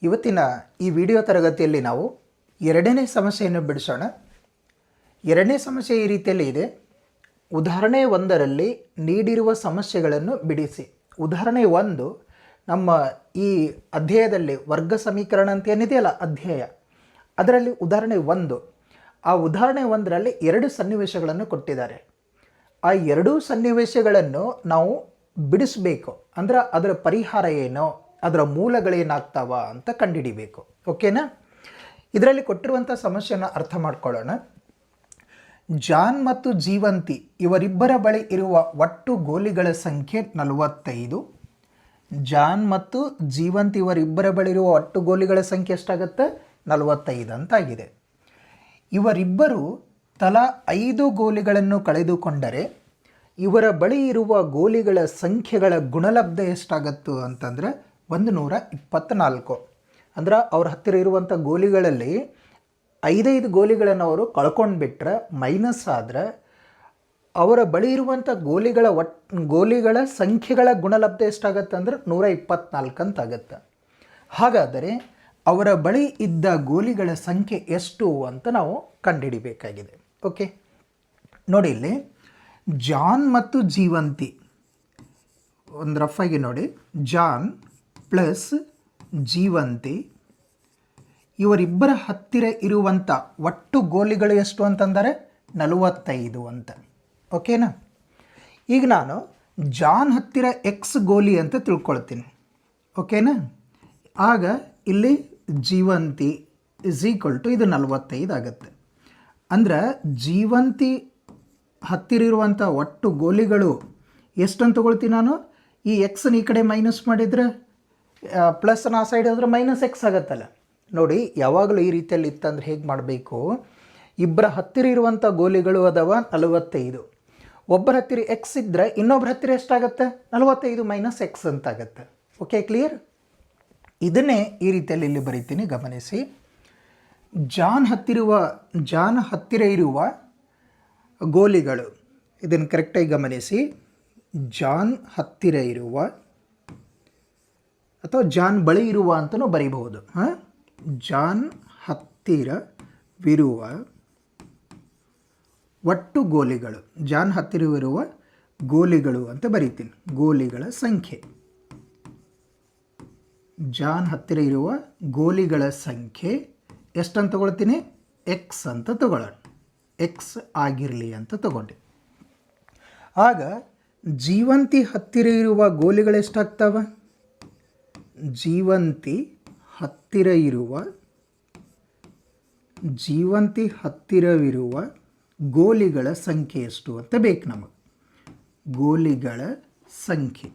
ಇವತ್ತಿನ ಈ ವಿಡಿಯೋ ತರಗತಿಯಲ್ಲಿ ನಾವು ಎರಡನೇ ಸಮಸ್ಯೆಯನ್ನು ಬಿಡಿಸೋಣ. ಎರಡನೇ ಸಮಸ್ಯೆ ಈ ರೀತಿಯಲ್ಲಿ ಇದೆ. ಉದಾಹರಣೆ 1ರಲ್ಲಿ ನೀಡಿರುವ ಸಮಸ್ಯೆಗಳನ್ನು ಬಿಡಿಸಿ. ಉದಾಹರಣೆ 1 ನಮ್ಮ ಈ ಅಧ್ಯಾಯದಲ್ಲಿ ವರ್ಗ ಸಮೀಕರಣ ಅಂತ ಏನಿದೆಯಲ್ಲ ಅಧ್ಯಾಯ, ಅದರಲ್ಲಿ ಉದಾಹರಣೆ 1, ಆ ಉದಾಹರಣೆ 1ರಲ್ಲಿ 2 ಸನ್ನಿವೇಶಗಳನ್ನು ಕೊಟ್ಟಿದ್ದಾರೆ. ಆ ಎರಡೂ ಸನ್ನಿವೇಶಗಳನ್ನು ನಾವು ಬಿಡಿಸಬೇಕು. ಅಂದ್ರೆ ಅದರ ಪರಿಹಾರ ಏನೋ, ಅದರ ಮೂಲಗಳೇನಾಗ್ತಾವ ಅಂತ ಕಂಡುಹಿಡಿಬೇಕು. ಓಕೆನಾ? ಇದರಲ್ಲಿ ಕೊಟ್ಟಿರುವಂಥ ಸಮಸ್ಯೆಯನ್ನು ಅರ್ಥ ಮಾಡ್ಕೊಳ್ಳೋಣ. ಜಾನ್ ಮತ್ತು ಜೀವಂತಿ ಇವರಿಬ್ಬರ ಬಳಿ ಇರುವ ಒಟ್ಟು ಗೋಲಿಗಳ ಸಂಖ್ಯೆ 45. ಜಾನ್ ಮತ್ತು ಜೀವಂತಿ ಇವರಿಬ್ಬರ ಬಳಿ ಇರುವ ಒಟ್ಟು ಗೋಲಿಗಳ ಸಂಖ್ಯೆ ಎಷ್ಟಾಗುತ್ತೆ? 45 ಅಂತಾಗಿದೆ. ಇವರಿಬ್ಬರು ತಲಾ 5 ಗೋಲಿಗಳನ್ನು ಕಳೆದುಕೊಂಡರೆ ಇವರ ಬಳಿ ಇರುವ ಗೋಲಿಗಳ ಸಂಖ್ಯೆಗಳ ಗುಣಲಬ್ಧ ಎಷ್ಟಾಗತ್ತು ಅಂತಂದರೆ 124. ಅಂದ್ರೆ ಅವ್ರ ಹತ್ತಿರ ಇರುವಂಥ ಗೋಲಿಗಳಲ್ಲಿ 5 ಗೋಲಿಗಳನ್ನು ಅವರು ಕಳ್ಕೊಂಡ್ಬಿಟ್ರೆ, ಮೈನಸ್ ಆದರೆ ಅವರ ಬಳಿ ಇರುವಂಥ ಗೋಲಿಗಳ ಸಂಖ್ಯೆಗಳ ಗುಣಲಬ್ಧ ಎಷ್ಟಾಗತ್ತೆ ಅಂದರೆ 124 ಅಂತಾಗತ್ತೆ. ಹಾಗಾದರೆ ಅವರ ಬಳಿ ಇದ್ದ ಗೋಲಿಗಳ ಸಂಖ್ಯೆ ಎಷ್ಟು ಅಂತ ನಾವು ಕಂಡುಹಿಡಿಬೇಕಾಗಿದೆ. ಓಕೆ, ನೋಡಿ ಇಲ್ಲಿ ಜಾನ್ ಮತ್ತು ಜೀವಂತಿ, ಒಂದು ರಫ್ ಆಗಿ ನೋಡಿ, ಜಾನ್ ಪ್ಲಸ್ ಜೀವಂತಿ ಇವರಿಬ್ಬರ ಹತ್ತಿರ ಇರುವಂಥ ಒಟ್ಟು ಗೋಲಿಗಳು ಎಷ್ಟು ಅಂತಂದರೆ 45 ಅಂತ. ಓಕೆನಾ? ಈಗ ನಾನು ಜಾನ್ ಹತ್ತಿರ ಎಕ್ಸ್ ಗೋಲಿ ಅಂತ ತಿಳ್ಕೊಳ್ತೀನಿ. ಓಕೆನಾ? ಆಗ ಇಲ್ಲಿ ಜೀವಂತಿ ಇಸ್ ಈಕ್ವಲ್ ಟು ಇದು 45 ಆಗುತ್ತೆ. ಅಂದ್ರೆ ಜೀವಂತಿ ಹತ್ತಿರ ಇರುವಂಥ ಒಟ್ಟು ಗೋಲಿಗಳು ಎಷ್ಟು ಅಂತ ತಗೊಳ್ತೀನಿ ನಾನು. ಈ ಎಕ್ಸನ್ನ ಈ ಕಡೆ ಮೈನಸ್ ಮಾಡಿದರೆ ಪ್ಲಸ್ನ ಆ ಸೈಡ್ ಹೋದ್ರೆ ಮೈನಸ್ ಎಕ್ಸ್ ಆಗುತ್ತಲ್ಲ. ನೋಡಿ, ಯಾವಾಗಲೂ ಈ ರೀತಿಯಲ್ಲಿ ಇತ್ತಂದ್ರೆ ಹೇಗೆ ಮಾಡಬೇಕು? ಇಬ್ಬರ ಹತ್ತಿರ ಇರುವಂಥ ಗೋಲಿಗಳು ಅದಾವ 45. ಒಬ್ಬರ ಹತ್ತಿರ ಎಕ್ಸ್ ಇದ್ದರೆ ಇನ್ನೊಬ್ಬರ ಹತ್ತಿರ ಎಷ್ಟಾಗುತ್ತೆ? 45 ಮೈನಸ್ ಎಕ್ಸ್ ಅಂತಾಗತ್ತೆ. Okay, clear? ಇದನ್ನೇ ಈ ರೀತಿಯಲ್ಲಿ ಇಲ್ಲಿ ಬರೀತೀನಿ, ಗಮನಿಸಿ. ಜಾನ್ ಹತ್ತಿರ ಇರುವ ಗೋಲಿಗಳು, ಇದನ್ನು ಕರೆಕ್ಟಾಗಿ ಗಮನಿಸಿ. ಜಾನ್ ಹತ್ತಿರ ಇರುವ ಅಥವಾ ಜಾನ್ ಬಳಿ ಇರುವ ಅಂತಲೂ ಬರೀಬಹುದು. ಜಾನ್ ಹತ್ತಿರವಿರುವ ಒಟ್ಟು ಗೋಲಿಗಳು, ಜಾನ್ ಹತ್ತಿರವಿರುವ ಗೋಲಿಗಳು ಅಂತ ಬರೀತೀನಿ. ಗೋಲಿಗಳ ಸಂಖ್ಯೆ, ಜಾನ್ ಹತ್ತಿರ ಇರುವ ಗೋಲಿಗಳ ಸಂಖ್ಯೆ ಎಷ್ಟಂತ ತಗೊಳ್ತೀನಿ? ಎಕ್ಸ್ ಅಂತ ತಗೊಳ್ಳೋಣ. ಎಕ್ಸ್ ಆಗಿರಲಿ ಅಂತ ತಗೊಂಡೆ. ಆಗ ಜೀವಂತಿ ಹತ್ತಿರ ಇರುವ ಗೋಲಿಗಳು ಎಷ್ಟಾಗ್ತಾವ? ಜೀವಂತಿ ಹತ್ತಿರವಿರುವ ಗೋಲಿಗಳ ಸಂಖ್ಯೆ ಎಷ್ಟು ಅಂತ ಬೇಕು ನಮಗೆ. ಗೋಲಿಗಳ ಸಂಖ್ಯೆ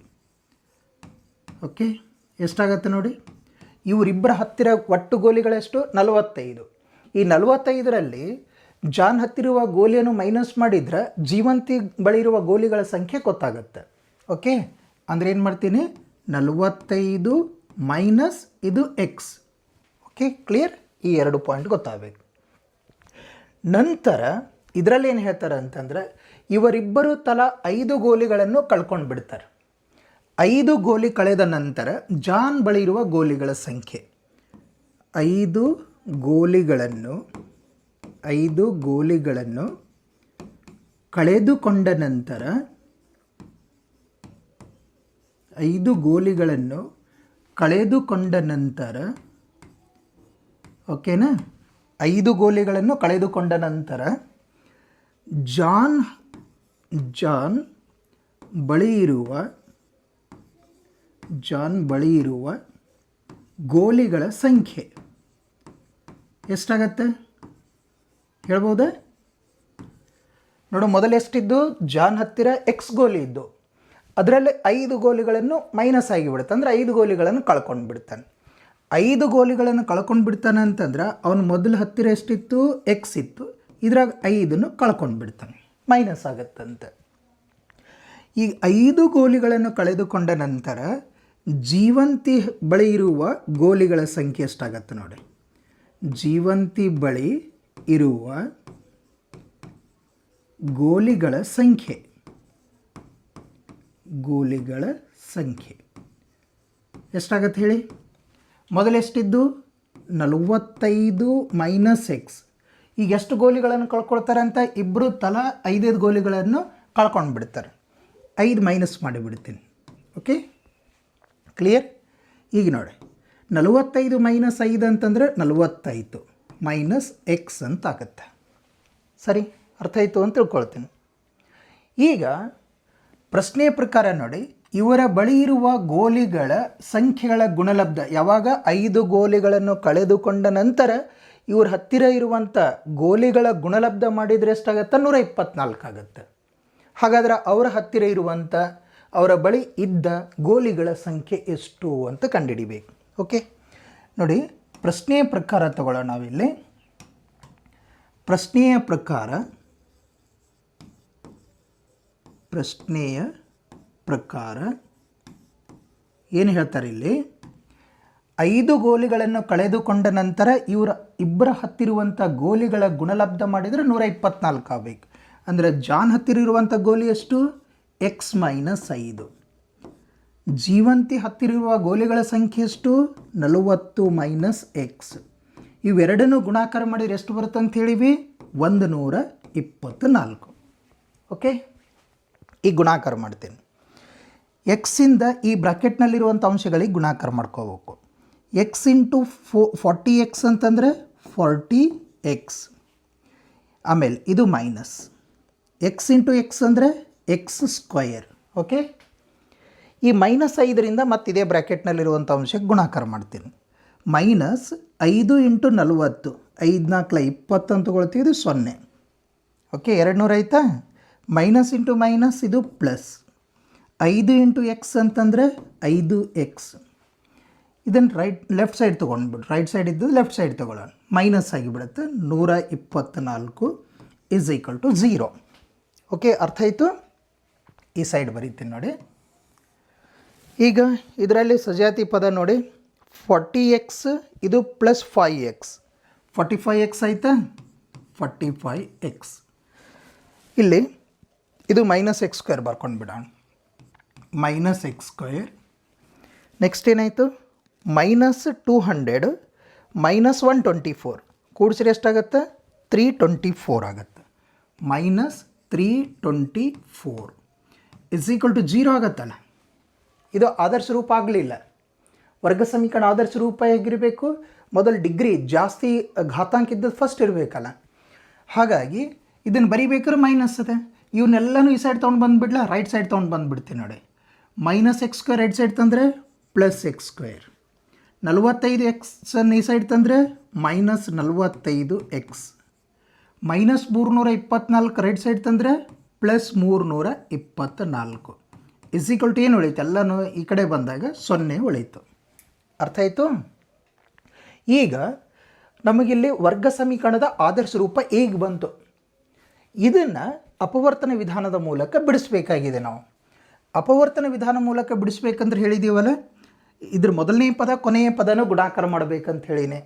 ಓಕೆ ಎಷ್ಟಾಗತ್ತೆ ನೋಡಿ. ಇವರಿಬ್ಬರ ಹತ್ತಿರ ಒಟ್ಟು ಗೋಲಿಗಳೆಷ್ಟು? 45. ಈ 45ರಲ್ಲಿ ಜಾನ್ ಹತ್ತಿರುವ ಗೋಲಿಯನ್ನು ಮೈನಸ್ ಮಾಡಿದರೆ ಜೀವಂತಿ ಬಳಿ ಇರುವ ಗೋಲಿಗಳ ಸಂಖ್ಯೆ ಗೊತ್ತಾಗುತ್ತೆ. ಓಕೆ, ಅಂದರೆ ಏನು ಮಾಡ್ತೀನಿ? 45 ಮೈನಸ್ ಇದು ಎಕ್ಸ್. Okay, clear? ಈ 2 ಪಾಯಿಂಟ್ ಗೊತ್ತಾಗಬೇಕು. ನಂತರ ಇದರಲ್ಲಿ ಏನು ಹೇಳ್ತಾರೆ ಅಂತಂದರೆ, ಇವರಿಬ್ಬರು ತಲಾ 5 ಗೋಲಿಗಳನ್ನು ಕಳ್ಕೊಂಡು ಬಿಡ್ತಾರೆ. 5 ಗೋಲಿ ಕಳೆದ ನಂತರ ಜಾನ್ ಬಳಿ ಇರುವ ಗೋಲಿಗಳ ಸಂಖ್ಯೆ, 5 ಗೋಲಿಗಳನ್ನು ಕಳೆದುಕೊಂಡ ನಂತರ 5 ಗೋಲಿಗಳನ್ನು ಕಳೆದುಕೊಂಡ ನಂತರ ಓಕೆನಾ, 5 ಗೋಲಿಗಳನ್ನು ಕಳೆದುಕೊಂಡ ನಂತರ ಜಾನ್ ಬಳಿ ಇರುವ ಗೋಲಿಗಳ ಸಂಖ್ಯೆ ಎಷ್ಟಾಗತ್ತೆ ಹೇಳ್ಬೋದಾ? ನೋಡು, ಮೊದಲು ಎಷ್ಟಿದ್ದು? ಜಾನ್ ಹತ್ತಿರ ಎಕ್ಸ್ ಗೋಲಿ ಇದ್ದು, ಅದರಲ್ಲಿ 5 ಗೋಲಿಗಳನ್ನು ಮೈನಸ್ ಆಗಿಬಿಡುತ್ತೆ. ಅಂದರೆ 5 ಗೋಲಿಗಳನ್ನು ಕಳ್ಕೊಂಡು ಬಿಡ್ತಾನೆ. 5 ಗೋಲಿಗಳನ್ನು ಕಳ್ಕೊಂಡು ಬಿಡ್ತಾನೆ ಅಂತಂದ್ರೆ ಅವನು ಮೊದಲು ಹತ್ತಿರ ಎಷ್ಟಿತ್ತು? ಎಕ್ಸ್ ಇತ್ತು. ಇದ್ರಾಗ 5 ಕಳ್ಕೊಂಡು ಬಿಡ್ತಾನೆ, ಮೈನಸ್ ಆಗುತ್ತಂತೆ. ಈಗ 5 ಗೋಲಿಗಳನ್ನು ಕಳೆದುಕೊಂಡ ನಂತರ ಜೀವಂತಿ ಬಳಿ ಇರುವ ಗೋಲಿಗಳ ಸಂಖ್ಯೆ ಎಷ್ಟಾಗತ್ತೆ ನೋಡಿ. ಜೀವಂತಿ ಬಳಿ ಇರುವ ಗೋಲಿಗಳ ಸಂಖ್ಯೆ ಎಷ್ಟಾಗತ್ತೆ ಹೇಳಿ? ಮೊದಲೆಷ್ಟಿದ್ದು 45 ಮೈನಸ್ ಎಕ್ಸ್. ಈಗ ಎಷ್ಟು ಗೋಲಿಗಳನ್ನು ಕಳ್ಕೊಳ್ತಾರೆ ಅಂತ ಇಬ್ಬರು ತಲಾ 5 ಗೋಲಿಗಳನ್ನು ಕಳ್ಕೊಂಡು ಬಿಡ್ತಾರೆ. 5 ಮೈನಸ್ ಮಾಡಿಬಿಡ್ತೀನಿ. Okay, clear? ಈಗ ನೋಡಿ 45 ಮೈನಸ್ 5 ಅಂತಂದರೆ 45 ಮೈನಸ್ ಎಕ್ಸ್ ಅಂತ ಆಗುತ್ತೆ. ಸರಿ, ಅರ್ಥ ಆಯಿತು ಅಂತ ತಿಳ್ಕೊಳ್ತೀನಿ. ಈಗ ಪ್ರಶ್ನೆಯ ಪ್ರಕಾರ ನೋಡಿ, ಇವರ ಬಳಿ ಇರುವ ಗೋಲಿಗಳ ಸಂಖ್ಯೆಗಳ ಗುಣಲಬ್ಧ ಯಾವಾಗ 5 ಗೋಲಿಗಳನ್ನು ಕಳೆದುಕೊಂಡ ನಂತರ ಇವ್ರ ಹತ್ತಿರ ಇರುವಂಥ ಗೋಲಿಗಳ ಗುಣಲಬ್ಧ ಮಾಡಿದರೆ ಎಷ್ಟಾಗತ್ತೆ? 124 ಆಗುತ್ತೆ. ಹಾಗಾದರೆ ಅವರ ಹತ್ತಿರ ಇರುವಂಥ ಅವರ ಬಳಿ ಇದ್ದ ಗೋಲಿಗಳ ಸಂಖ್ಯೆ ಎಷ್ಟು ಅಂತ ಕಂಡುಹಿಡಿಬೇಕು. ಓಕೆ ನೋಡಿ, ಪ್ರಶ್ನೆಯ ಪ್ರಕಾರ ತಗೊಳ್ಳೋಣ. ನಾವಿಲ್ಲಿ ಪ್ರಶ್ನೆಯ ಪ್ರಕಾರ ಏನು ಹೇಳ್ತಾರೆ ಇಲ್ಲಿ? 5 ಗೋಲಿಗಳನ್ನು ಕಳೆದುಕೊಂಡ ನಂತರ ಇವರ ಇಬ್ಬರ ಹತ್ತಿರುವಂಥ ಗೋಲಿಗಳ ಗುಣಲಬ್ಧ ಮಾಡಿದರೆ 124 ಆಗಬೇಕು. ಅಂದರೆ ಜಾನ್ ಹತ್ತಿರ ಇರುವಂಥ ಗೋಲಿ ಎಷ್ಟು? X minus 5. ಜೀವಂತಿ ಹತ್ತಿರುವ ಗೋಲಿಗಳ ಸಂಖ್ಯೆ ಎಷ್ಟು? 40 ಮೈನಸ್ ಎಕ್ಸ್. ಇವೆರಡನ್ನೂ ಗುಣಾಕಾರ ಮಾಡಿದರೆ ಎಷ್ಟು ಬರುತ್ತೆ ಅಂತ ಹೇಳಿವಿ? 124. ಓಕೆ, ಈಗ ಗುಣಾಕಾರ ಮಾಡ್ತೇನೆ. ಎಕ್ಸಿಂದ ಈ ಬ್ರಾಕೆಟ್ನಲ್ಲಿರುವಂಥ ಅಂಶಗಳಿಗೆ ಗುಣಾಕಾರ ಮಾಡ್ಕೋಬೇಕು. ಎಕ್ಸ್ ಇಂಟು 40x ಅಂತಂದರೆ 40x. ಆಮೇಲೆ ಇದು ಮೈನಸ್ ಎಕ್ಸ್ ಇಂಟು ಎಕ್ಸ್ ಅಂದರೆ ಎಕ್ಸ್ ಸ್ಕ್ವಯರ್. ಓಕೆ, ಈ ಮೈನಸ್ 5ರಿಂದ ಮತ್ತೆ ಇದೇ ಬ್ರ್ಯಾಕೆಟ್ನಲ್ಲಿರುವಂಥ ಅಂಶಕ್ಕೆ ಗುಣಾಕಾರ ಮಾಡ್ತೀನಿ. ಮೈನಸ್ 5 ಇಂಟು 40, 5 4 20 ಅಂತ ತಗೊಳ್ತೀವಿ, ಇದು 0. ಓಕೆ, 200 ಆಯಿತಾ? ಮೈನಸ್ ಇಂಟು ಮೈನಸ್ ಇದು ಪ್ಲಸ್. 5 ಇಂಟು ಎಕ್ಸ್ ಅಂತಂದರೆ 5x. ಇದನ್ನು ಲೆಫ್ಟ್ ಸೈಡ್ ತೊಗೊಂಡ್ಬಿಟ್ಟು, ರೈಟ್ ಸೈಡ್ ಇದ್ದು ಲೆಫ್ಟ್ ಸೈಡ್ ತೊಗೊಳ್ಳೋಣ. ಮೈನಸ್ ಆಗಿಬಿಡುತ್ತೆ. 124 ಇಸ್ ಈಕ್ವಲ್ ಟು 0. ಓಕೆ, ಅರ್ಥ ಆಯಿತು? ಈ ಸೈಡ್ ಬರೀತೀನಿ ನೋಡಿ. ಈಗ ಇದರಲ್ಲಿ ಸಜಾತಿ ಪದ ನೋಡಿ, 40x ಇದು ಪ್ಲಸ್ 5x, 45x ಆಯಿತಾ? 45x. ಇಲ್ಲಿ ಇದು ಮೈನಸ್ ಎಕ್ಸ್ ಸ್ಕ್ವೇರ್ ಬರ್ಕೊಂಡು ಬಿಡೋಣ. Minus X square. ನೆಕ್ಸ್ಟ್ ಏನಾಯಿತು? ಮೈನಸ್ 200 ಮೈನಸ್ 124 ಕೂಡಿಸಿದ್ರೆ ಎಷ್ಟಾಗುತ್ತೆ? 324 ಆಗುತ್ತೆ. ಮೈನಸ್ 324 ಇಸ್ ಈಕ್ವಲ್ ಟು 0 ಆಗುತ್ತಲ್ಲ. ಇದು ಆದರ್ಶ ರೂಪ ಆಗಲಿಲ್ಲ. ವರ್ಗ ಸಮೀಕರಣ ಆದರ್ಶ ರೂಪ ಹೇಗಿರಬೇಕು? ಮೊದಲು ಡಿಗ್ರಿ ಜಾಸ್ತಿ ಘಾತಾಂಕ ಇದ್ದದ್ದು ಫಸ್ಟ್ ಇರಬೇಕಲ್ಲ. ಹಾಗಾಗಿ ಇದನ್ನು ಬರಿಬೇಕಾದ್ರೆ ಮೈನಸ್ ಅದೇ. ಇವನ್ನೆಲ್ಲನೂ ಈ ಸೈಡ್ ತೊಗೊಂಡು ಬಂದುಬಿಡ್ಲ, ರೈಟ್ ಸೈಡ್ ತೊಗೊಂಡು ಬಂದುಬಿಡ್ತೀನಿ ನೋಡಿ. Minus X square right side ತಂದರೆ ಪ್ಲಸ್ ಎಕ್ಸ್ ಸ್ಕ್ವೇರ್. 45x ಈ ಸೈಡ್ ತಂದರೆ minus 45x. Minus 324 right side ತಂದರೆ ಪ್ಲಸ್ 324 ಇಸ್ ಈಕ್ವಲ್ ಟು ಏನು ಉಳೀತು? ಎಲ್ಲನೂ ಈ ಕಡೆ ಬಂದಾಗ 0 ಉಳೀತು. ಅರ್ಥ ಆಯಿತು? ಈಗ ನಮಗಿಲ್ಲಿ ವರ್ಗ ಸಮೀಕರಣದ ಆದರ್ಶ ರೂಪ ಈಗ ಬಂತು. ಇದನ್ನು ಅಪವರ್ತನ ವಿಧಾನದ ಮೂಲಕ ಬಿಡಿಸಬೇಕಾಗಿದೆ. ನಾವು ಅಪವರ್ತನ ವಿಧಾನ ಮೂಲಕ ಬಿಡಿಸ್ಬೇಕಂದ್ರೆ ಹೇಳಿದ್ದೀವಲ್ಲ, ಇದ್ರ ಮೊದಲನೇ ಪದ ಕೊನೆಯ ಪದನೂ ಗುಣಾಕಾರ ಮಾಡಬೇಕಂತ ಹೇಳಿನೇ.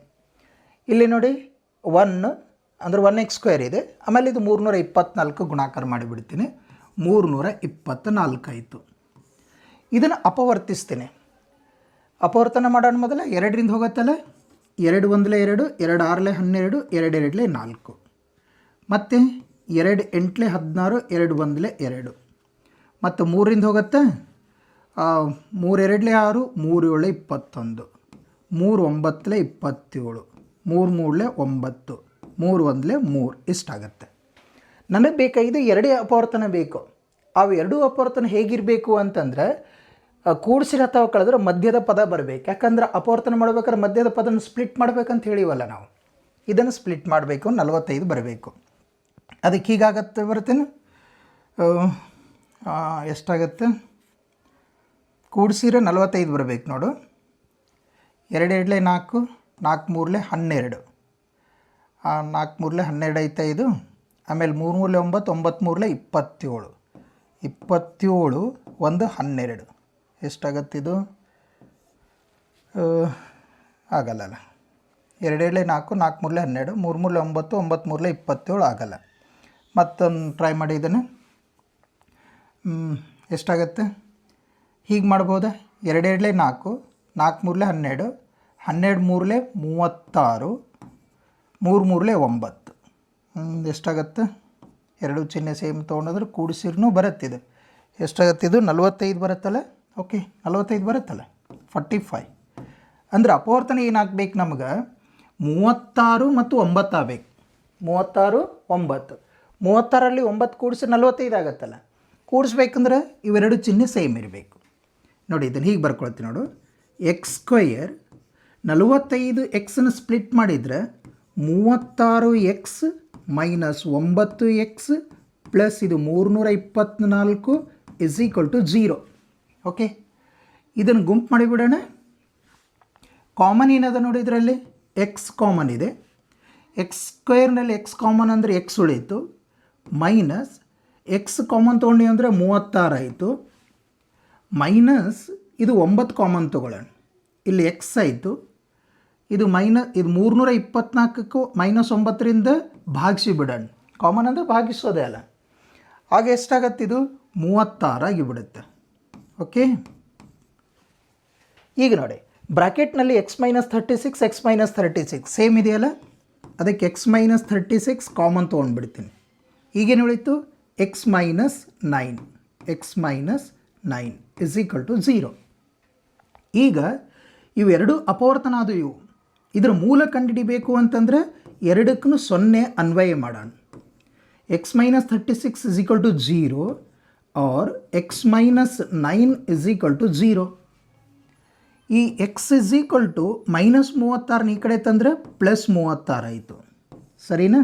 ಇಲ್ಲಿ ನೋಡಿ 1 ಅಂದರೆ 1x ಸ್ಕ್ವೇರ್ ಇದೆ. ಆಮೇಲೆ ಇದು 324 ಗುಣಾಕಾರ ಮಾಡಿಬಿಡ್ತೀನಿ. 324 ಆಯಿತು. ಇದನ್ನು ಅಪವರ್ತಿಸ್ತೀನಿ. ಅಪವರ್ತನ ಮಾಡೋಣ. ಮೊದಲ 2ರಿಂದ ಹೋಗುತ್ತಲ್ಲ, 2 1 2, 2 6 12, 2 2 4, ಮತ್ತು 2 8 16, 2 1 2, ಮತ್ತು 3ರಿಂದ ಹೋಗುತ್ತೆ 3 2 6, 3 7 21, 3 9 27, 3 3 9, 3 1 3 ಇಷ್ಟಾಗತ್ತೆ. ನನಗೆ ಬೇಕಾಗಿದೆ 2 ಅಪವರ್ತನ ಬೇಕು. ಅವು 2 ಅಪವರ್ತನ ಹೇಗಿರಬೇಕು ಅಂತಂದರೆ, ಕೂಡಿಸಿರ ಅಥವಾ ಕಳೆದ್ರೆ ಮಧ್ಯದ ಪದ ಬರಬೇಕು. ಯಾಕಂದ್ರೆ ಅಪವರ್ತನ ಮಾಡ್ಬೇಕಾದ್ರೆ ಮಧ್ಯದ ಪದನ ಸ್ಪ್ಲಿಟ್ ಮಾಡ್ಬೇಕಂತ ಹೇಳಿವಲ್ಲ ನಾವು. ಇದನ್ನು ಸ್ಪ್ಲಿಟ್ ಮಾಡಬೇಕು, 45 ಬರಬೇಕು. ಅದಕ್ಕೆ ಹೀಗಾಗತ್ತೆ, ಬರ್ತೇನೆ ಎಷ್ಟಾಗತ್ತೆ? ಕೂಡಿಸಿರ 45 ಬರಬೇಕು ನೋಡು. 2 2 4, 4 3 12, 4 3 12 ಐತೆ ಇದು. ಆಮೇಲೆ 3 3 9, 9 3 27, 27 1 12 ಎಷ್ಟಾಗತ್ತಿದು? ಆಗಲ್ಲಲ್ಲ. 2 2 4, 4 3 12, 3 3 9, 9 3 27 ಆಗಲ್ಲ. ಮತ್ತೊಂದು ಟ್ರೈ ಮಾಡಿ ಇದನ್ನು. ಎಷ್ಟಾಗತ್ತೆ? ಹೀಗೆ ಮಾಡ್ಬೋದಾ? 2 2 4, 4 3 12, 12 ಮೂರಲೆ 36, 3 ಮೂರಲೆ 9. ಎಷ್ಟಾಗತ್ತೆ? ಎರಡು ಚಿಹ್ನೆ ಸೇಮ್ ತೊಗೊಂಡ್ರೆ ಕೂಡಿಸಿರ್ನೂ ಬರುತ್ತಿದೆ. ಎಷ್ಟಾಗತ್ತಿದು? 45 ಬರುತ್ತಲ್ಲ. ಓಕೆ, 45 ಬರುತ್ತಲ್ಲ, 45. ಅಂದ್ರೆ ಅಪವರ್ತನ ಏನಾಗಬೇಕು ನಮ್ಗೆ? 36 ಮತ್ತು 9 ಆಗಬೇಕು. 36, 9. 36ರಲ್ಲಿ 9 ಕೂಡಿಸಿ 45 ಆಗತ್ತಲ್ಲ. ಕೂಡಿಸ್ಬೇಕಂದ್ರೆ ಇವೆರಡು ಚಿಹ್ನೆ ಸೇಮ್ ಇರಬೇಕು. ನೋಡಿ, ಇದನ್ನು ಹೀಗೆ ಬರ್ಕೊಳ್ತೀನಿ ನೋಡು. ಎಕ್ಸ್ ಸ್ಕ್ವಯರ್ 45 ಎಕ್ಸನ್ನು ಸ್ಪ್ಲಿಟ್ ಮಾಡಿದರೆ 36x ಮೈನಸ್ 9x ಪ್ಲಸ್ ಇದು 324 ಇಸ್ ಈಕ್ವಲ್ ಟು 0. ಓಕೆ, ಇದನ್ನು ಗುಂಪು ಮಾಡಿಬಿಡೋಣ. ಕಾಮನ್ ಏನದ ನೋಡಿ, ಇದರಲ್ಲಿ ಎಕ್ಸ್ ಕಾಮನ್ ಇದೆ. ಎಕ್ಸ್ ಸ್ಕ್ವೇರ್ನಲ್ಲಿ ಎಕ್ಸ್ ಕಾಮನ್ ಅಂದರೆ ಎಕ್ಸ್ ಉಳೀತು, ಮೈನಸ್ ಎಕ್ಸ್ ಕಾಮನ್ ತೊಗೊಂಡು ಅಂದರೆ 36 ಆಯಿತು, ಮೈನಸ್ ಇದು 9 ಕಾಮನ್ ತೊಗೊಳ್ಳೋಣ. ಇಲ್ಲಿ ಎಕ್ಸ್ ಆಯಿತು, ಇದು ಇದು 324ಕ್ಕೂ ಮೈನಸ್ 9ರಿಂದ ಭಾಗಿಸಿ ಬಿಡೋಣ. ಕಾಮನ್ ಅಂದರೆ ಭಾಗಿಸೋದೇ ಅಲ್ಲ. ಆಗ ಎಷ್ಟಾಗತ್ತಿದು? 36 ಆಗಿಬಿಡುತ್ತೆ. ಓಕೆ, ಈಗ ನೋಡಿ ಬ್ರ್ಯಾಕೆಟ್ನಲ್ಲಿ x minus 36 x minus 36 same ಇದೆಯಲ್ಲ, ಅದಕ್ಕೆ ಎಕ್ಸ್ ಮೈನಸ್ 36 ಕಾಮನ್ ತೊಗೊಂಡ್ಬಿಡ್ತೀನಿ. ಈಗೇನು ಉಳಿತು? X minus 9, x minus 9 is equal to 0. ಈಗ ಇವೆರಡು ಅಪವರ್ತನ ಅದು. ಇದರ ಮೂಲ ಕಂಡುಹಿಡಿಬೇಕು ಅಂತಂದರೆ ಎರಡಕ್ಕೂ 0 ಅನ್ವಯ ಮಾಡೋಣ. X minus 36 is equal to 0 or x minus 9 is equal to 0. ಈ x is equal to minus 36 ಈ ಕಡೆ ತಂದರೆ ಪ್ಲಸ್ 36 ಆಯಿತು, ಸರಿನಾ?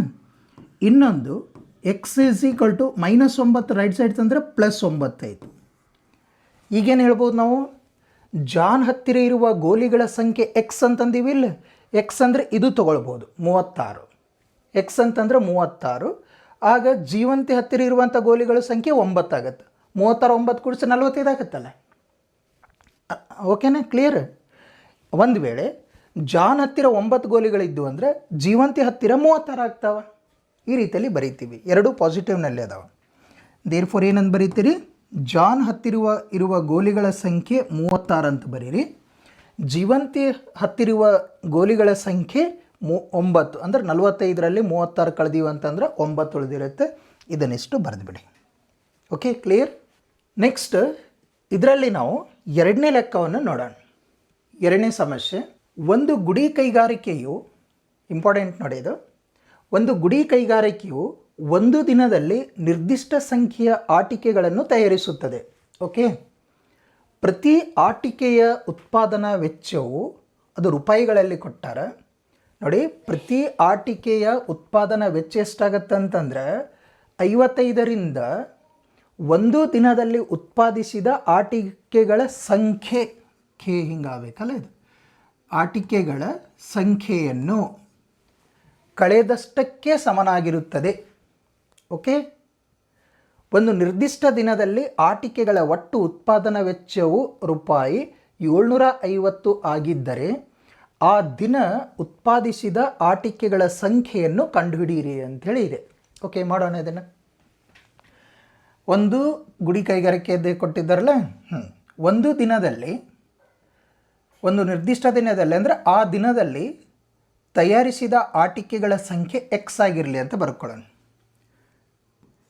ಇನ್ನೊಂದು x is equal to minus 9 right side ತಂದರೆ ಪ್ಲಸ್ 9 ಆಯಿತು. ಈಗೇನು ಹೇಳ್ಬೋದು ನಾವು? ಜಾನ್ ಹತ್ತಿರ ಇರುವ ಗೋಲಿಗಳ ಸಂಖ್ಯೆ ಎಕ್ಸ್ ಅಂತಂದೀವಿ. ಇಲ್ಲ, ಎಕ್ಸ್ ಅಂದರೆ ಇದು ತೊಗೊಳ್ಬೋದು 36, ಎಕ್ಸ್ ಅಂತಂದರೆ 36. ಆಗ ಜೀವಂತಿ ಹತ್ತಿರ ಇರುವಂಥ ಗೋಲಿಗಳ ಸಂಖ್ಯೆ 9 ಆಗುತ್ತೆ. 36 9 ಕೂಡಿಸಿ 45 ಆಗುತ್ತಲ್ಲ. ಓಕೆನಾ? ಕ್ಲಿಯರ್? ಒಂದು ವೇಳೆ ಜಾನ್ ಹತ್ತಿರ 9 ಗೋಲಿಗಳಿದ್ದು ಅಂದರೆ ಜೀವಂತಿ ಹತ್ತಿರ 36 ಆಗ್ತಾವೆ. ಈ ರೀತಿಯಲ್ಲಿ ಬರೀತೀವಿ. ಎರಡೂ ಪಾಸಿಟಿವ್ನಲ್ಲಿ ಅದಾವೆ. ದೇರ್ಫೋರ್ ಏನಂತ ಬರೀತೀರಿ? ಜಾನ್ ಇರುವ ಗೋಲಿಗಳ ಸಂಖ್ಯೆ 36 ಅಂತ ಬರೀರಿ. ಜೀವಂತಿ ಹತ್ತಿರುವ ಗೋಲಿಗಳ ಸಂಖ್ಯೆ 9 ಅಂದರೆ 45ರಲ್ಲಿ 36 ಕಳೆದೀವಿ ಅಂತಂದ್ರೆ 9 ಉಳಿದಿರುತ್ತೆ. ಇದನ್ನಿಷ್ಟು ಬರೆದುಬಿಡಿ. Okay, clear? ನೆಕ್ಸ್ಟ್ ಇದರಲ್ಲಿ ನಾವು ಎರಡನೇ ಲೆಕ್ಕವನ್ನು ನೋಡೋಣ. ಎರಡನೇ ಸಮಸ್ಯೆ, ಒಂದು ಗುಡಿ ಕೈಗಾರಿಕೆಯು, ಇಂಪಾರ್ಟೆಂಟ್ ನೋಡಿ ಇದು, ಒಂದು ಗುಡಿ ಕೈಗಾರಿಕೆಯು ಒಂದು ದಿನದಲ್ಲಿ ನಿರ್ದಿಷ್ಟ ಸಂಖ್ಯೆಯ ಆಟಿಕೆಗಳನ್ನು ತಯಾರಿಸುತ್ತದೆ. ಓಕೆ, ಪ್ರತಿ ಆಟಿಕೆಯ ಉತ್ಪಾದನಾ ವೆಚ್ಚವು, ಅದು ರೂಪಾಯಿಗಳಲ್ಲಿ ಕೊಟ್ಟಾರ ನೋಡಿ, ಪ್ರತಿ ಆಟಿಕೆಯ ಉತ್ಪಾದನಾ ವೆಚ್ಚ ಎಷ್ಟಾಗತ್ತೆ ಅಂತಂದರೆ 55ರಿಂದ ಒಂದು ದಿನದಲ್ಲಿ ಉತ್ಪಾದಿಸಿದ ಆಟಿಕೆಗಳ ಸಂಖ್ಯೆ ಹಿಂಗಾಗಬೇಕಲ್ಲ, ಇದು ಆಟಿಕೆಗಳ ಸಂಖ್ಯೆಯನ್ನು ಕಳೆದಷ್ಟಕ್ಕೆ ಸಮನಾಗಿರುತ್ತದೆ. ಓಕೆ, ಒಂದು ನಿರ್ದಿಷ್ಟ ದಿನದಲ್ಲಿ ಆಟಿಕೆಗಳ ಒಟ್ಟು ಉತ್ಪಾದನಾ ವೆಚ್ಚವು ರೂಪಾಯಿ 750 ಆಗಿದ್ದರೆ ಆ ದಿನ ಉತ್ಪಾದಿಸಿದ ಆಟಿಕೆಗಳ ಸಂಖ್ಯೆಯನ್ನು ಕಂಡುಹಿಡಿಯಿರಿ ಅಂಥೇಳಿ ಇದೆ. ಓಕೆ, ಮಾಡೋಣ ಇದನ್ನು. ಒಂದು ಗುಡಿ ಕೈಗಾರಿಕೆಯದ್ದೇ ಕೊಟ್ಟಿದ್ದಾರಲ್ಲ, ಒಂದು ದಿನದಲ್ಲಿ, ಒಂದು ನಿರ್ದಿಷ್ಟ ದಿನದಲ್ಲಿ ಅಂದರೆ ಆ ದಿನದಲ್ಲಿ ತಯಾರಿಸಿದ ಆಟಿಕೆಗಳ ಸಂಖ್ಯೆ ಎಕ್ಸ್ ಆಗಿರಲಿ ಅಂತ ಬರ್ಕೊಳ್ಳೋಣ.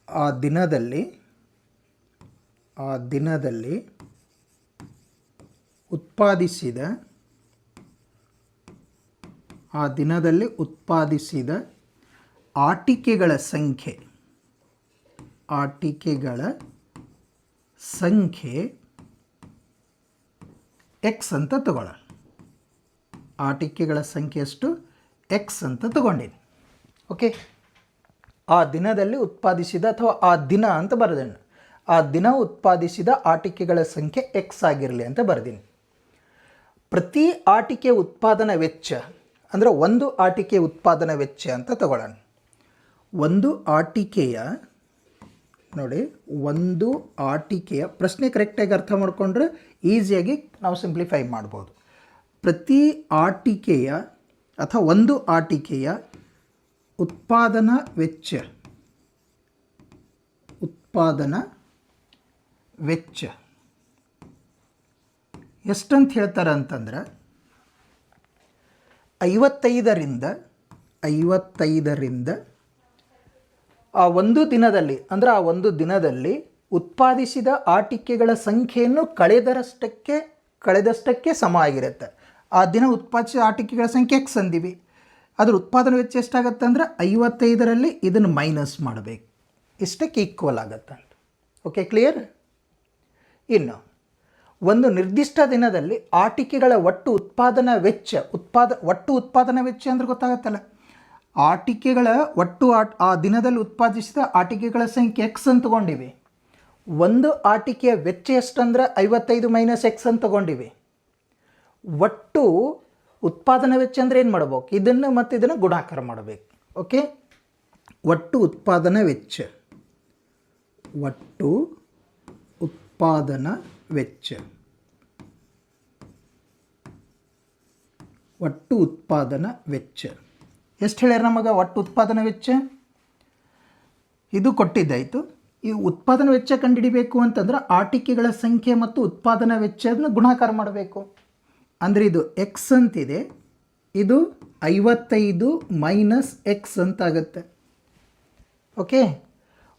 ಆ ದಿನದಲ್ಲಿ ಉತ್ಪಾದಿಸಿದ ಆಟಿಕೆಗಳ ಸಂಖ್ಯೆ ಎಕ್ಸ್ ಅಂತ ತಗೊಳ್ಳೋಣ. ಆಟಿಕೆಗಳ ಸಂಖ್ಯೆ ಎಷ್ಟು? ಎಕ್ಸ್ ಅಂತ ತಗೊಂಡಿನಿ. ಓಕೆ, ಆ ದಿನದಲ್ಲಿ ಉತ್ಪಾದಿಸಿದ ಅಥವಾ ಆ ದಿನ ಅಂತ ಬರೆದೇನು, ಆ ದಿನ ಉತ್ಪಾದಿಸಿದ ಆಟಿಕೆಗಳ ಸಂಖ್ಯೆ ಎಕ್ಸ್ ಆಗಿರಲಿ ಅಂತ ಬರೆದೀನಿ. ಪ್ರತಿ ಆಟಿಕೆ ಉತ್ಪಾದನಾ ವೆಚ್ಚ ಅಂದರೆ ಒಂದು ಆಟಿಕೆ ಉತ್ಪಾದನಾ ವೆಚ್ಚ ಅಂತ ತಗೊಳ್ಳೋಣ. ಒಂದು ಆಟಿಕೆಯ ನೋಡಿ, ಒಂದು ಆಟಿಕೆಯ ಪ್ರಶ್ನೆ ಕರೆಕ್ಟಾಗಿ ಅರ್ಥ ಮಾಡಿಕೊಂಡ್ರೆ ಈಸಿಯಾಗಿ ನಾವು ಸಿಂಪ್ಲಿಫೈ ಮಾಡ್ಬೋದು. ಪ್ರತಿ ಆಟಿಕೆಯ ಅಥವಾ ಒಂದು ಆಟಿಕೆಯ ಉತ್ಪಾದನಾ ವೆಚ್ಚ ಎಷ್ಟಂತ ಹೇಳ್ತಾರೆ ಅಂತಂದ್ರೆ 55ರಿಂದ ಆ ಒಂದು ದಿನದಲ್ಲಿ, ಅಂದರೆ ಆ ಒಂದು ದಿನದಲ್ಲಿ ಉತ್ಪಾದಿಸಿದ ಆಟಿಕೆಗಳ ಸಂಖ್ಯೆಯನ್ನು ಕಳೆದಷ್ಟಕ್ಕೆ ಸಮ ಆಗಿರುತ್ತೆ. ಆ ದಿನ ಉತ್ಪಾದಿಸಿದ ಆಟಿಕೆಗಳ ಸಂಖ್ಯೆ ಎಕ್ಸ್ ಅಂದಿವಿ, ಅದ್ರ ಉತ್ಪಾದನೆ ವೆಚ್ಚ ಎಷ್ಟಾಗತ್ತೆ ಅಂದರೆ 55ರಲ್ಲಿ ಇದನ್ನು ಮೈನಸ್ ಮಾಡಬೇಕು, ಇಷ್ಟಕ್ಕೆ ಈಕ್ವಲ್ ಆಗುತ್ತೆ. Okay, clear? ಇನ್ನು ಒಂದು ನಿರ್ದಿಷ್ಟ ದಿನದಲ್ಲಿ ಆಟಿಕೆಗಳ ಒಟ್ಟು ಉತ್ಪಾದನಾ ವೆಚ್ಚ ಅಂದರೆ ಗೊತ್ತಾಗತ್ತಲ್ಲ, ಆಟಿಕೆಗಳ ಒಟ್ಟು ಆ ದಿನದಲ್ಲಿ ಉತ್ಪಾದಿಸಿದ ಆಟಿಕೆಗಳ ಸಂಖ್ಯೆ ಎಕ್ಸ್ ಅಂತ ತಗೊಂಡಿವಿ. ಒಂದು ಆಟಿಕೆಯ ವೆಚ್ಚ ಎಷ್ಟಂದ್ರೆ 55 ಮೈನಸ್ ಎಕ್ಸ್ ಅಂತ ತಗೊಂಡಿವಿ. ಒಟ್ಟು ಉತ್ಪಾದನಾ ವೆಚ್ಚ ಅಂದರೆ ಏನು ಮಾಡಬೇಕು, ಇದನ್ನು ಮತ್ತು ಇದನ್ನು ಗುಣಾಕಾರ ಮಾಡಬೇಕು. ಓಕೆ, ಒಟ್ಟು ಉತ್ಪಾದನಾ ವೆಚ್ಚ ಎಷ್ಟು ಹೇಳ್ಯಾರ ನಮಗೆ? ಒಟ್ಟು ಉತ್ಪಾದನಾ ವೆಚ್ಚ ಇದು ಕೊಟ್ಟಿದ್ದಾಯಿತು. ಈ ಉತ್ಪಾದನಾ ವೆಚ್ಚ ಕಂಡುಹಿಡಿಬೇಕು ಅಂತಂದ್ರೆ ಆಟಿಕೆಗಳ ಸಂಖ್ಯೆ ಮತ್ತು ಉತ್ಪಾದನಾ ವೆಚ್ಚವನ್ನು ಗುಣಾಕಾರ ಮಾಡಬೇಕು. ಅಂದರೆ ಇದು ಎಕ್ಸ್ ಅಂತಿದೆ, ಇದು 55 ಮೈನಸ್ ಎಕ್ಸ್ ಅಂತಾಗುತ್ತೆ. ಓಕೆ,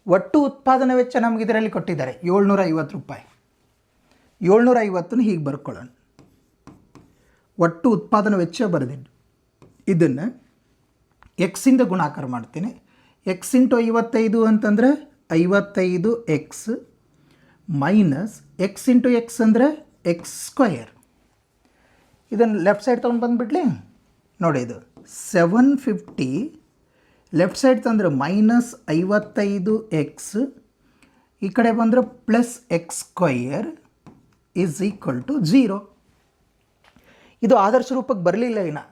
ಒಟ್ಟು ಉತ್ಪಾದನಾ ವೆಚ್ಚ ನಮಗೆ ಇದರಲ್ಲಿ ಕೊಟ್ಟಿದ್ದಾರೆ 750 ರೂಪಾಯಿ. 750 ಹೀಗೆ ಬರ್ಕೊಳ್ಳೋಣ. ಒಟ್ಟು ಉತ್ಪಾದನಾ ವೆಚ್ಚ ಬರೆದಿದ್ದು ಇದನ್ನು ಎಕ್ಸಿಂದ ಗುಣಾಕಾರ ಮಾಡ್ತೀನಿ. ಎಕ್ಸ್ ಇಂಟು 55 ಅಂತಂದರೆ 55 x minus x into x ಅಂದರೆ ಎಕ್ಸ್ ಸ್ಕ್ವಯರ್. ಇದನ್ನು ಲೆಫ್ಟ್ ಸೈಡ್ ತೊಗೊಂಡು ಬಂದುಬಿಡ್ಲಿ. ನೋಡಿ, ಇದು 750 ಲೆಫ್ಟ್ ಸೈಡ್ ತಂದರೆ ಮೈನಸ್ 55 ಎಕ್ಸ್, ಈ ಕಡೆ ಬಂದರೆ plus x square is equal to 0. ಇದು ಆದರ್ಶ ರೂಪಕ್ಕೆ ಬರಲಿಲ್ಲ. ಇನ್ನು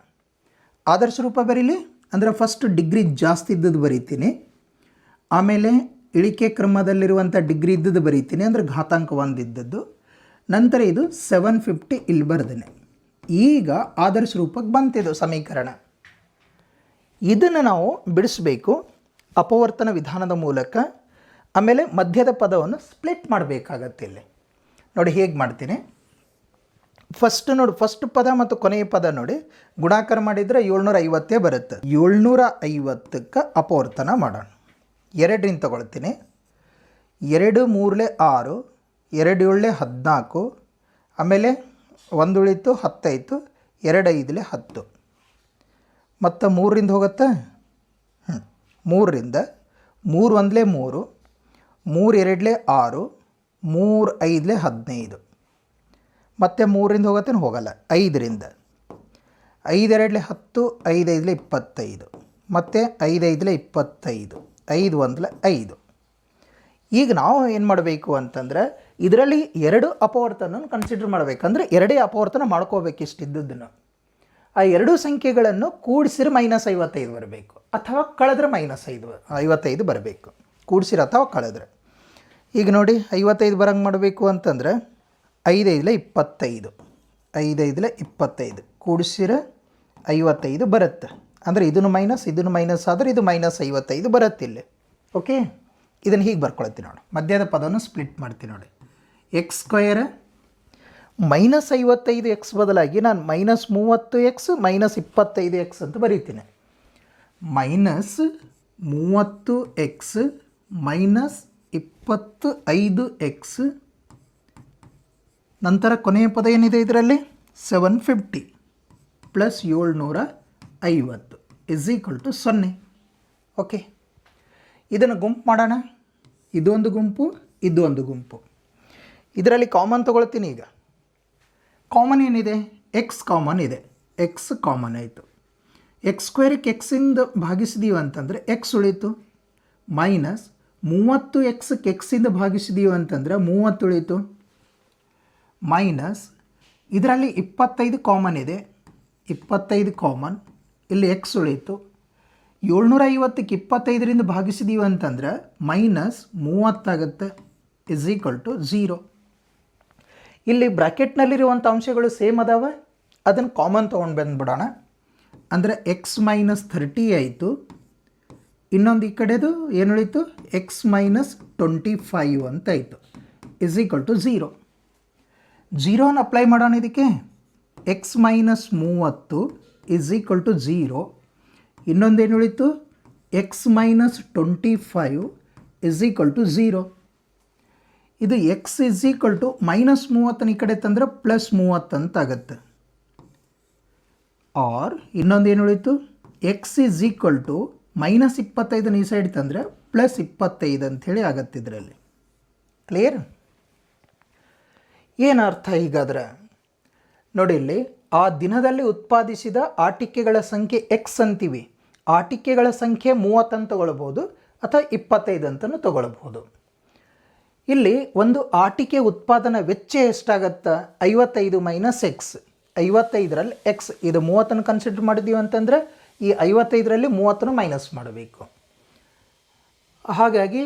ಆದರ್ಶ ರೂಪ ಬರೀಲಿ ಅಂದರೆ ಫಸ್ಟ್ ಡಿಗ್ರಿ ಜಾಸ್ತಿ ಇದ್ದದ್ದು ಬರೀತೀನಿ, ಆಮೇಲೆ ಇಳಿಕೆ ಕ್ರಮದಲ್ಲಿರುವಂಥ ಡಿಗ್ರಿ ಇದ್ದದ್ದು ಬರೀತೀನಿ, ಅಂದರೆ ಘಾತಾಂಕ 1 ಇದ್ದದ್ದು, ನಂತರ ಇದು 750 ಇಲ್ಲಿ ಬರ್ದೇನೆ. ಈಗ ಆದರ್ಶ ರೂಪಕ್ಕೆ ಬಂತಿದ್ದು ಸಮೀಕರಣ. ಇದನ್ನು ನಾವು ಬಿಡಿಸಬೇಕು ಅಪವರ್ತನ ವಿಧಾನದ ಮೂಲಕ. ಆಮೇಲೆ ಮಧ್ಯದ ಪದವನ್ನು ಸ್ಪ್ಲಿಟ್ ಮಾಡಬೇಕಾಗತ್ತೆ. ಇಲ್ಲಿ ನೋಡಿ ಹೇಗೆ ಮಾಡ್ತೀನಿ. ಫಸ್ಟ್ ಪದ ಮತ್ತು ಕೊನೆಯ ಪದ ನೋಡಿ ಗುಣಾಕಾರ ಮಾಡಿದರೆ 750 ಬರುತ್ತೆ. 750ಕ್ಕೆ ಅಪವರ್ತನ ಮಾಡೋಣ. 2ರಿಂದ ತಗೊಳ್ತೀನಿ. 2 3 6, 2 7 14, ಆಮೇಲೆ 1 ಉಳಿತು 10 ಆಯಿತು, 2 5 10, ಮತ್ತು 3ರಿಂದ ಹೋಗುತ್ತೆ. 3ರಿಂದ 3 1 3, 3 2 6, 3 5 15, ಮತ್ತು 3ರಿಂದ ಹೋಗುತ್ತೆ ಹೋಗಲ್ಲ. 5ರಿಂದ 5 2 10, 5 5 25, ಮತ್ತು 5 5 25, 5 1 5. ಈಗ ನಾವು ಏನು ಮಾಡಬೇಕು ಅಂತಂದರೆ ಇದರಲ್ಲಿ 2 ಅಪವರ್ತನ ಕನ್ಸಿಡರ್ ಮಾಡಬೇಕಂದ್ರೆ 2 ಅಪವರ್ತನ ಮಾಡ್ಕೋಬೇಕು. ಇಷ್ಟಿದ್ದನ್ನು ಆ 2 ಸಂಖ್ಯೆಗಳನ್ನು ಕೂಡಿಸಿದ್ರೆ ಮೈನಸ್ 55 ಬರಬೇಕು, ಅಥವಾ ಕಳೆದ್ರೆ ಮೈನಸ್ 55 ಬರಬೇಕು. ಕೂಡಿಸಿರ ಅಥವಾ ಕಳೆದ್ರೆ. ಈಗ ನೋಡಿ 55 ಬರಂಗೆ ಮಾಡಬೇಕು ಅಂತಂದರೆ 5 5 25, 5 5 25 ಕೂಡಿಸಿರ 55 ಬರುತ್ತೆ. ಅಂದರೆ ಇದನ್ನು ಮೈನಸ್ ಆದರೆ ಇದು ಮೈನಸ್ 55 ಬರುತ್ತೆ ಇಲ್ಲಿ. ಓಕೆ, ಇದನ್ನು ಹೀಗೆ ಬರ್ಕೊಳ್ತೀನಿ ನೋಡಿ. ಮಧ್ಯದ ಪದವನ್ನು ಸ್ಪ್ಲಿಟ್ ಮಾಡ್ತೀನಿ ನೋಡಿ. ಎಕ್ಸ್ ಸ್ಕ್ವಯರ್ ಮೈನಸ್ 55 ಎಕ್ಸ್ ಬದಲಾಗಿ ನಾನು ಮೈನಸ್ 30 ಎಕ್ಸ್ ಮೈನಸ್ 25 ಎಕ್ಸ್ ಅಂತ ಬರೀತೀನಿ. ಮೈನಸ್ 30 ಎಕ್ಸ್ ಮೈನಸ್ 25 ಎಕ್ಸ್, ನಂತರ ಕೊನೆಯ ಪದ ಏನಿದೆ ಇದರಲ್ಲಿ 750 plus 750 is equal to 0. Okay, ಇದನ್ನು ಗುಂಪು ಮಾಡೋಣ. ಇದೊಂದು ಗುಂಪು, ಇದು ಒಂದು ಗುಂಪು. ಇದರಲ್ಲಿ ಕಾಮನ್ ತೊಗೊಳ್ತೀನಿ. ಈಗ ಕಾಮನ್ ಏನಿದೆ? ಎಕ್ಸ್ ಕಾಮನ್ ಇದೆ. ಎಕ್ಸ್ ಕಾಮನ್ ಆಯಿತು. ಎಕ್ಸ್ ಸ್ಕ್ವೇರಿಗೆ ಎಕ್ಸಿಂದ ಭಾಗಿಸಿದೀವಿ ಅಂತಂದರೆ ಎಕ್ಸ್ ಉಳೀತು. ಮೈನಸ್ 30 ಎಕ್ಸ್ಗೆ ಎಕ್ಸಿಂದ ಭಾಗಿಸಿದೀವಿ ಅಂತಂದರೆ 30 ಉಳೀತು. ಮೈನಸ್ ಇದರಲ್ಲಿ 25 ಕಾಮನ್ ಇದೆ. 25 ಕಾಮನ್, ಇಲ್ಲಿ ಎಕ್ಸ್ ಉಳೀತು. 750ಕ್ಕೆ 25ರಿಂದ ಭಾಗಿಸಿದೀವಿ ಅಂತಂದ್ರೆ ಮೈನಸ್ 30 ಆಗುತ್ತೆ ಇಸ್ ಈಕ್ವಲ್ ಟು 0. ಇಲ್ಲಿ ಬ್ರ್ಯಾಕೆಟ್ನಲ್ಲಿರುವಂಥ ಅಂಶಗಳು ಸೇಮ್ ಅದಾವೆ, ಅದನ್ನು ಕಾಮನ್ ತೊಗೊಂಡು ಬಂದುಬಿಡೋಣ. ಅಂದರೆ ಎಕ್ಸ್ ಮೈನಸ್ 30 ಆಯಿತು. ಇನ್ನೊಂದು ಈ ಕಡೆದು ಏನು ಉಳೀತು? ಎಕ್ಸ್ ಮೈನಸ್ 25 ಅಂತ ಆಯಿತು ಇಸ್ ಈಕ್ವಲ್ ಟು 0. 0ನ ಅಪ್ಲೈ ಮಾಡೋಣ ಇದಕ್ಕೆ. X minus 30 is equal to 0. ಇನ್ನೊಂದೇನು ಉಳಿತು, x minus 25 is equal to 0. ಇದು x is equal to minus 30 ಈ ಕಡೆ ತಂದರೆ ಪ್ಲಸ್ 30 ಅಂತ ಆಗುತ್ತೆ. ಆರ್ ಇನ್ನೊಂದೇನು ಉಳಿತು, x is equal to minus 25 ಈ ಸೈಡ್ ತಂದರೆ ಪ್ಲಸ್ 25 ಅಂಥೇಳಿ ಆಗತ್ತೆ ಇದರಲ್ಲಿ. ಕ್ಲಿಯರ್? ಏನರ್ಥ ಹೀಗಾದ್ರೆ ನೋಡಿ, ಇಲ್ಲಿ ಆ ದಿನದಲ್ಲಿ ಉತ್ಪಾದಿಸಿದ ಆಟಿಕೆಗಳ ಸಂಖ್ಯೆ ಎಕ್ಸ್ ಅಂತೀವಿ. ಆಟಿಕೆಗಳ ಸಂಖ್ಯೆ 30 ಅಂತ ತಗೊಳ್ಬೋದು ಅಥವಾ 25 ಅಂತಲೂ ತಗೊಳ್ಬೋದು. ಇಲ್ಲಿ ಒಂದು ಆಟಿಕೆ ಉತ್ಪಾದನಾ ವೆಚ್ಚ ಎಷ್ಟಾಗತ್ತಾ, 55 ಮೈನಸ್ ಎಕ್ಸ್. 55ರಲ್ಲಿ ಎಕ್ಸ್ ಇದು 30 ಕನ್ಸಿಡರ್ ಮಾಡಿದ್ದೀವಿ ಅಂತಂದರೆ ಈ 55ರಲ್ಲಿ 30 ಮೈನಸ್ ಮಾಡಬೇಕು. ಹಾಗಾಗಿ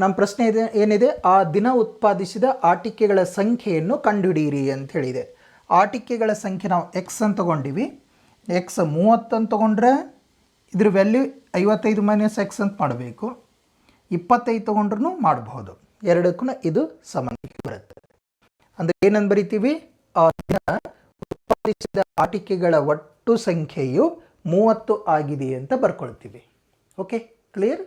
ನಮ್ಮ ಪ್ರಶ್ನೆ ಏನಿದೆ, ಆ ದಿನ ಉತ್ಪಾದಿಸಿದ ಆಟಿಕೆಗಳ ಸಂಖ್ಯೆಯನ್ನು ಕಂಡುಹಿಡಿಯಿರಿ ಅಂತ ಹೇಳಿದೆ. ಆಟಿಕೆಗಳ ಸಂಖ್ಯೆ ನಾವು ಎಕ್ಸ್ ಅಂತ ತೊಗೊಂಡಿವಿ. ಎಕ್ಸ್ 30 ಅಂತ ತೊಗೊಂಡ್ರೆ ಇದ್ರ ವ್ಯಾಲ್ಯೂ 55 ಮೈನಸ್ ಎಕ್ಸ್ ಅಂತ ಮಾಡಬೇಕು. 25 ತೊಗೊಂಡ್ರೂ ಮಾಡಬಹುದು. ಎರಡಕ್ಕೂ ಇದು ಸಮಾನಕ್ಕೆ ಬರುತ್ತೆ. ಅಂದರೆ ಏನಂತ ಬರಿತೀವಿ, ಆ ದಿನ ಉತ್ಪಾದಿಸಿದ ಆಟಿಕೆಗಳ ಒಟ್ಟು ಸಂಖ್ಯೆಯು 30 ಆಗಿದೆ ಅಂತ ಬರ್ಕೊಳ್ತೀವಿ. Okay, clear?